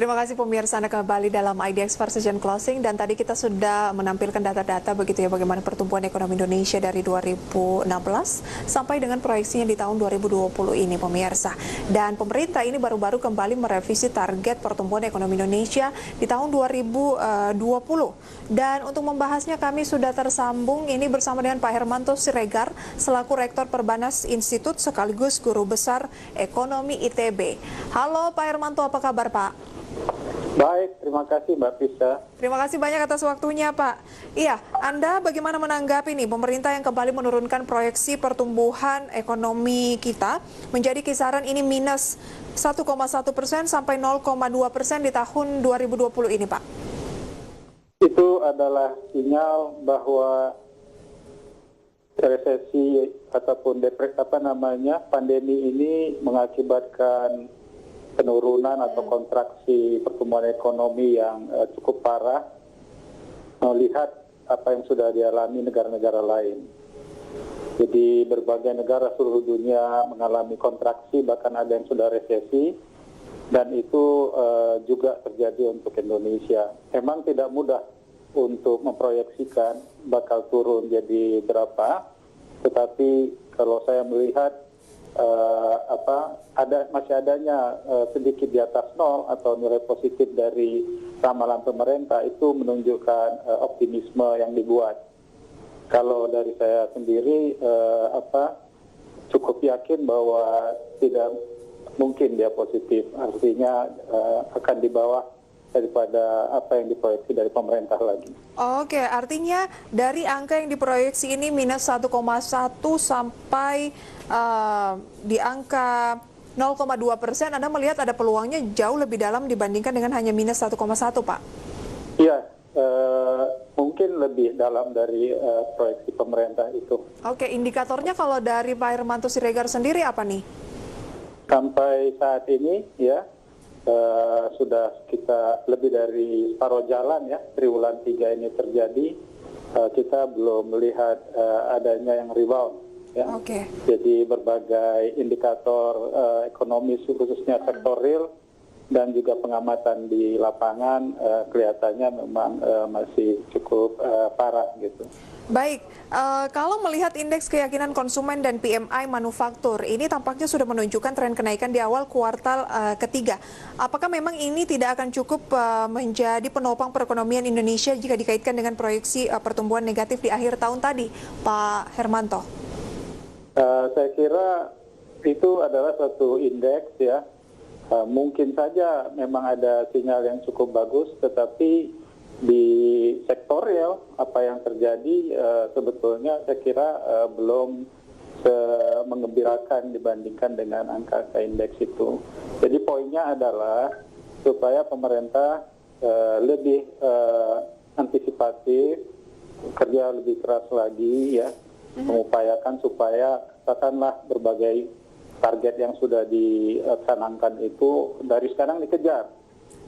Terima kasih pemirsa, Anda kembali dalam IDX Precision Closing, dan tadi kita sudah menampilkan data-data begitu ya bagaimana pertumbuhan ekonomi Indonesia dari 2016 sampai dengan proyeksinya di tahun 2020 ini pemirsa. Dan pemerintah ini baru-baru kembali merevisi target pertumbuhan ekonomi Indonesia di tahun 2020. Dan untuk membahasnya kami sudah tersambung ini bersama dengan Pak Hermanto Siregar selaku Rektor Perbanas Institut sekaligus Guru Besar Ekonomi ITB. Halo Pak Hermanto, apa kabar Pak? Baik, terima kasih Mbak Pisa. Terima kasih banyak atas waktunya Pak. Iya, Anda bagaimana menanggapi nih pemerintah yang kembali menurunkan proyeksi pertumbuhan ekonomi kita menjadi kisaran ini minus 1,1% sampai 0,2% di tahun 2020 ini Pak? Itu adalah sinyal bahwa resesi ataupun pandemi ini mengakibatkan penurunan atau kontraksi pertumbuhan ekonomi yang cukup parah melihat apa yang sudah dialami negara-negara lain. Jadi berbagai negara seluruh dunia mengalami kontraksi, bahkan ada yang sudah resesi, dan itu juga terjadi untuk Indonesia. Memang tidak mudah untuk memproyeksikan bakal turun jadi berapa, tetapi kalau saya melihat masih adanya sedikit di atas nol atau nilai positif dari ramalan pemerintah itu menunjukkan optimisme yang dibuat. Kalau dari saya sendiri cukup yakin bahwa tidak mungkin dia positif, artinya akan di bawah daripada apa yang diproyeksi dari pemerintah lagi. Oke, artinya dari angka yang diproyeksi ini minus 1,1 sampai di angka 0,2%, Anda melihat ada peluangnya jauh lebih dalam dibandingkan dengan hanya minus 1,1 Pak? Iya, mungkin lebih dalam dari proyeksi pemerintah itu. Oke, indikatornya kalau dari Pak Hermanto Siregar sendiri apa nih? Sampai saat ini ya, sudah kita lebih dari separuh jalan ya, triwulan 3 ini terjadi, kita belum melihat adanya yang rebound ya. Oke. Jadi berbagai indikator ekonomi khususnya sektor real dan juga pengamatan di lapangan kelihatannya memang masih cukup parah gitu. Baik, kalau melihat indeks keyakinan konsumen dan PMI manufaktur, ini tampaknya sudah menunjukkan tren kenaikan di awal kuartal ketiga. Apakah memang ini tidak akan cukup menjadi penopang perekonomian Indonesia jika dikaitkan dengan proyeksi pertumbuhan negatif di akhir tahun tadi, Pak Hermanto? Saya kira itu adalah suatu indeks ya. Mungkin saja memang ada sinyal yang cukup bagus, tetapi di sektor real apa yang terjadi sebetulnya saya kira belum mengembirakan dibandingkan dengan angka indeks itu. Jadi poinnya adalah supaya pemerintah lebih antisipatif, kerja lebih keras lagi ya, mengupayakan supaya katakanlah berbagai target yang sudah dicanangkan itu dari sekarang dikejar.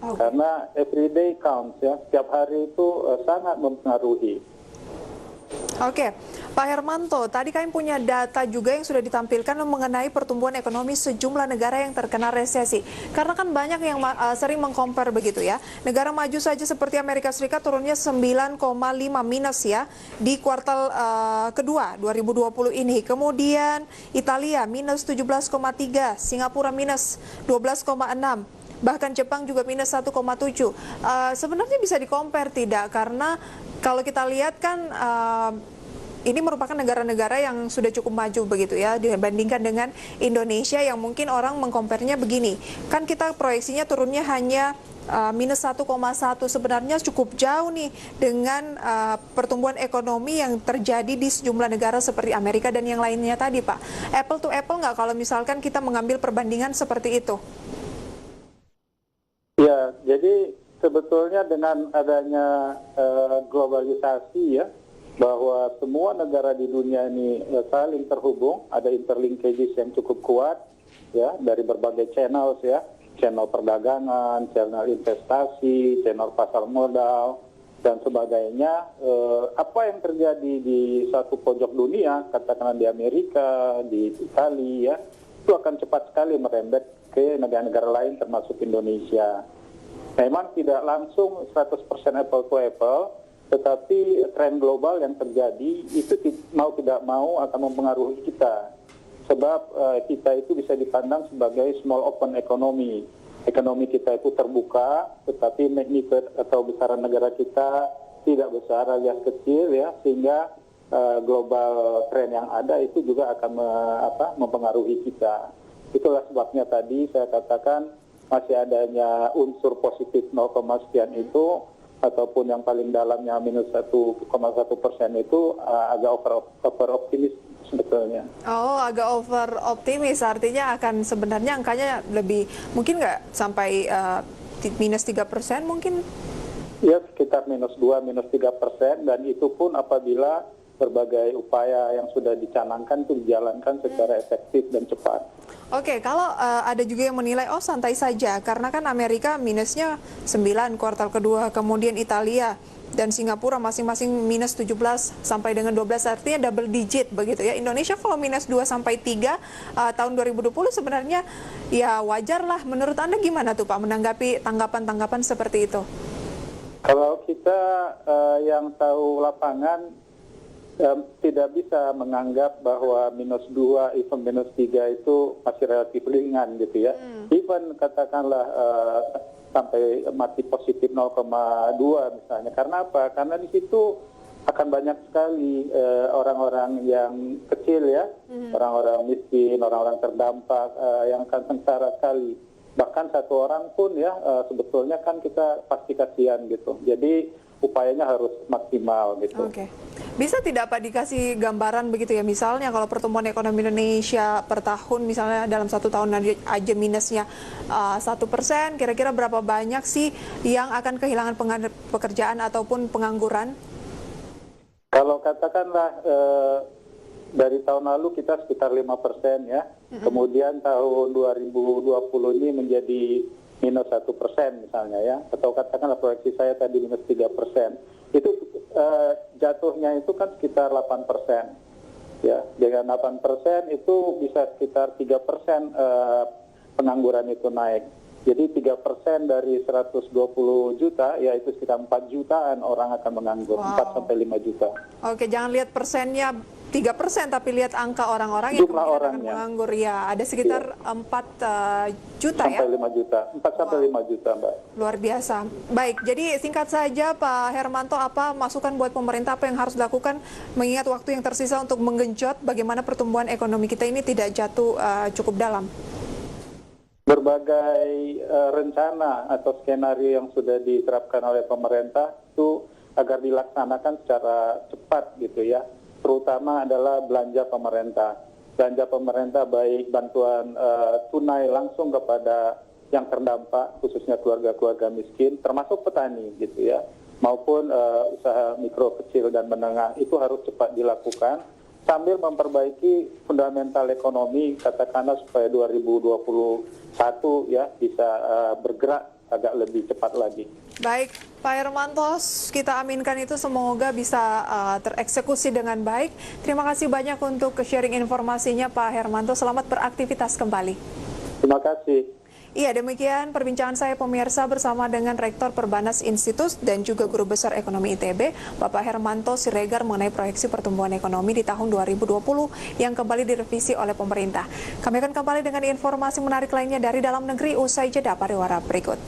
Okay. Karena everyday counts ya, setiap hari itu sangat mempengaruhi. Oke, Pak Hermanto, tadi kami punya data juga yang sudah ditampilkan mengenai pertumbuhan ekonomi sejumlah negara yang terkena resesi. Karena kan banyak yang sering mengcompare begitu ya. Negara maju saja seperti Amerika Serikat turunnya 9,5 minus ya di kuartal kedua 2020 ini. Kemudian Italia minus 17,3, Singapura minus 12,6. Bahkan Jepang juga minus 1,7. Sebenarnya bisa di-compare tidak? Karena kalau kita lihat kan ini merupakan negara-negara yang sudah cukup maju begitu ya dibandingkan dengan Indonesia yang mungkin orang meng-compare-nya begini. Kan kita proyeksinya turunnya hanya minus 1,1, sebenarnya cukup jauh nih dengan pertumbuhan ekonomi yang terjadi di sejumlah negara seperti Amerika dan yang lainnya tadi Pak. Apple to apple nggak kalau misalkan kita mengambil perbandingan seperti itu? Ya, jadi sebetulnya dengan adanya globalisasi ya, bahwa semua negara di dunia ini saling terhubung, ada interlinkages yang cukup kuat ya dari berbagai channels ya, channel perdagangan, channel investasi, channel pasar modal dan sebagainya. Apa yang terjadi di satu pojok dunia, katakanlah di Amerika, di Italia ya, itu akan cepat sekali merembet ke negara-negara lain termasuk Indonesia. Memang tidak langsung 100% apple to apple, tetapi tren global yang terjadi itu mau tidak mau akan mempengaruhi kita. Sebab kita itu bisa dipandang sebagai small open economy. Ekonomi kita itu terbuka, tetapi magnitude atau besaran negara kita tidak besar alias kecil ya, sehingga global tren yang ada itu juga akan mempengaruhi kita. Itulah sebabnya tadi saya katakan masih adanya unsur positif 0, sekian itu, ataupun yang paling dalamnya minus 1,1% itu agak over optimis sebetulnya. Oh, agak over optimis, artinya akan sebenarnya angkanya lebih, mungkin nggak sampai minus 3% mungkin? Ya, sekitar minus 2, minus 3%, dan itu pun apabila berbagai upaya yang sudah dicanangkan itu dijalankan secara efektif dan cepat. Oke, kalau ada juga yang menilai, oh santai saja, karena kan Amerika minusnya 9 kuartal kedua, kemudian Italia dan Singapura masing-masing minus 17 sampai dengan 12, artinya double digit begitu ya. Indonesia kalau minus 2 sampai 3 tahun 2020 sebenarnya ya wajar lah. Menurut Anda gimana tuh Pak menanggapi tanggapan-tanggapan seperti itu? Kalau kita yang tahu lapangan, tidak bisa menganggap bahwa minus 2, even minus 3 itu masih relatif ringan gitu ya. Even katakanlah sampai mati positif 0,2 misalnya. Karena apa? Karena di situ akan banyak sekali orang-orang yang kecil ya, orang-orang miskin, orang-orang terdampak yang akan sengsara sekali. Bahkan satu orang pun ya sebetulnya kan kita pasti kasihan gitu. Jadi upayanya harus maksimal gitu. Oke. Bisa tidak Pak dikasih gambaran begitu ya, misalnya kalau pertumbuhan ekonomi Indonesia per tahun misalnya dalam 1 tahun aja minusnya 1%, kira-kira berapa banyak sih yang akan kehilangan pekerjaan ataupun pengangguran? Kalau katakanlah dari tahun lalu kita sekitar 5% ya, kemudian tahun 2020 ini menjadi minus 1% misalnya ya, atau katakanlah proyeksi saya tadi minus 3%. Itu jatuhnya itu kan sekitar 8%. Ya, dengan 8% itu bisa sekitar 3% pengangguran itu naik. Jadi 3% dari 120 juta, yaitu sekitar 4 jutaan orang akan menganggur, 4 sampai 5 juta. Oke, jangan lihat persennya 3%, tapi lihat angka orang-orang yang kemudian akan menganggur. Ya, ada sekitar 4 juta sampai ya? 5 juta, 4 sampai 5 juta, Mbak. Luar biasa. Baik, jadi singkat saja Pak Hermanto, apa masukan buat pemerintah, apa yang harus dilakukan mengingat waktu yang tersisa untuk menggenjot bagaimana pertumbuhan ekonomi kita ini tidak jatuh cukup dalam? Berbagai rencana atau skenario yang sudah diterapkan oleh pemerintah itu agar dilaksanakan secara cepat gitu ya, terutama adalah belanja pemerintah. Belanja pemerintah baik bantuan tunai langsung kepada yang terdampak, khususnya keluarga-keluarga miskin, termasuk petani gitu ya, maupun usaha mikro, kecil, dan menengah, itu harus cepat dilakukan sambil memperbaiki fundamental ekonomi, katakanlah supaya 2021 ya bisa bergerak agak lebih cepat lagi. Baik, Pak Hermanto, kita aminkan itu semoga bisa tereksekusi dengan baik. Terima kasih banyak untuk sharing informasinya Pak Hermanto. Selamat beraktivitas kembali. Terima kasih. Iya, demikian perbincangan saya pemirsa bersama dengan Rektor Perbanas Institut dan juga Guru Besar Ekonomi ITB, Bapak Hermanto Siregar, mengenai proyeksi pertumbuhan ekonomi di tahun 2020 yang kembali direvisi oleh pemerintah. Kami akan kembali dengan informasi menarik lainnya dari dalam negeri usai jeda pariwara berikut.